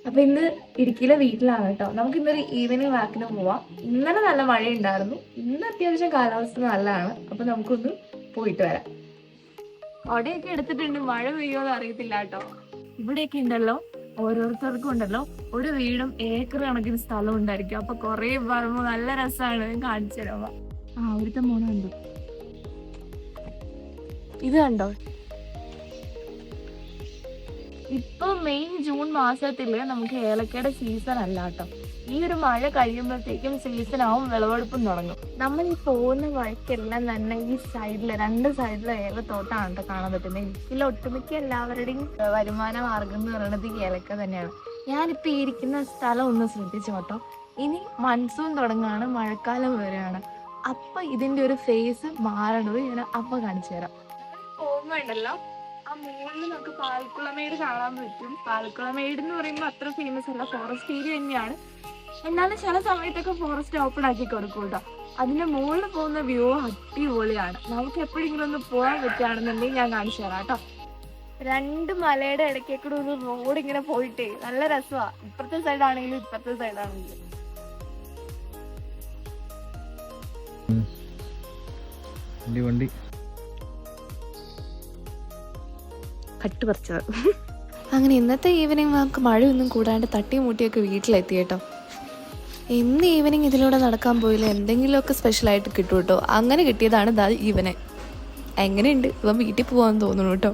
അപ്പൊ ഇന്ന് ഇടുക്കിയിലെ വീട്ടിലാണ് കേട്ടോ. നമുക്ക് ഇന്നൊരു ഈവനിങ് വാക്കിന് പോവാം. ഇന്നലെ നല്ല മഴയുണ്ടായിരുന്നു, ഇന്ന് അത്യാവശ്യം കാലാവസ്ഥ നല്ലതാണ്. അപ്പൊ നമുക്കൊന്ന് പോയിട്ട് വരാം. കൊടയൊക്കെ എടുത്തിട്ടുണ്ട്, മഴ പെയ്യോന്ന് അറിയത്തില്ല കേട്ടോ. ഇവിടെയൊക്കെ ഉണ്ടല്ലോ, ഓരോരുത്തർക്കും ഉണ്ടല്ലോ ഒരു വീടും ഏക്കർ കണക്കിന് സ്ഥലം ഉണ്ടായിരിക്കും. അപ്പൊ കൊറേ പറയുമ്പോ നല്ല രസമാണ്. കാണിച്ചു തരാം. ഒരുത്ത മോനുണ്ട്. ഇത് കണ്ടോ, ഇപ്പൊ മെയ് ജൂൺ മാസത്തില് നമുക്ക് ഏലക്കയുടെ സീസൺ അല്ല കേട്ടോ. ഈ ഒരു മഴ കഴിയുമ്പോഴത്തേക്കും സീസൺ ആവും, വിളവെടുപ്പും തുടങ്ങും. നമ്മൾ ഈ പോകുന്ന വഴിക്കെല്ലാം തന്നെ ഈ സൈഡില്, രണ്ട് സൈഡിലെ ഏലത്തോട്ടാണ് കേട്ടോ കാണാൻ പറ്റുന്നത്. ഇതിൽ ഒട്ടുമിക്ക എല്ലാവരുടെയും വരുമാന മാർഗം എന്ന് പറയുന്നത് ഈ ഏലക്ക തന്നെയാണ്. ഞാനിപ്പോ ഈ ഇരിക്കുന്ന സ്ഥലം ഒന്ന് ശ്രദ്ധിച്ചു കേട്ടോ. ഇനി മൺസൂൺ തുടങ്ങുകയാണ്, മഴക്കാലം വരികയാണ്. അപ്പൊ ഇതിന്റെ ഒരു ഫേസ് മാറണത് ഞാൻ അപ്പൊ കാണിച്ചു തരാം. പോകുമ്പോ ഉണ്ടല്ലോ, ആ മുകളിൽ നമുക്ക് പാൽക്കുളമേട് കാണാൻ പറ്റും. പാൽക്കുളമേട് എന്ന് പറയുമ്പോൾ അത്ര ഫേമസ് അല്ല, ഫോറസ്റ്റ് ഏരിയ തന്നെയാണ്. എന്നാലും ചില സമയത്തൊക്കെ ഫോറസ്റ്റ് ഓപ്പൺ ആക്കി കൊടുക്കും കേട്ടോ. അതിന്റെ മുകളിൽ പോകുന്ന വ്യൂ അടിപൊളിയാണ്. നമുക്ക് എപ്പോഴെങ്കിലും ഒന്ന് പോകാൻ പറ്റുകയാണെന്നുണ്ടെങ്കിൽ ഞാൻ കാണിച്ചു തരാം കേട്ടോ. രണ്ട് മലയുടെ ഇടയ്ക്കൂടെ ഒരു റോഡ് ഇങ്ങനെ പോയിട്ടേ നല്ല രസമാണ്. ഇപ്പുറത്തെ സൈഡാണെങ്കിലും ഇപ്പുറത്തെ സൈഡാണെങ്കിലും. വണ്ടി കട്ടുപറിച്ചത്. അങ്ങനെ ഇന്നത്തെ ഈവനിങ് നമുക്ക് മഴയൊന്നും കൂടാണ്ട് തട്ടി മുട്ടിയൊക്കെ വീട്ടിലെത്തി കേട്ടോ. ഇന്ന് ഈവനിങ് ഇതിലൂടെ നടക്കാൻ പോയില്ല, എന്തെങ്കിലുമൊക്കെ സ്പെഷ്യലായിട്ട് കിട്ടും കേട്ടോ. അങ്ങനെ കിട്ടിയതാണ് ഇവനെ. എങ്ങനെയുണ്ട്, ഇവൻ വീട്ടിൽ പോകാൻ തോന്നുന്നു കേട്ടോ.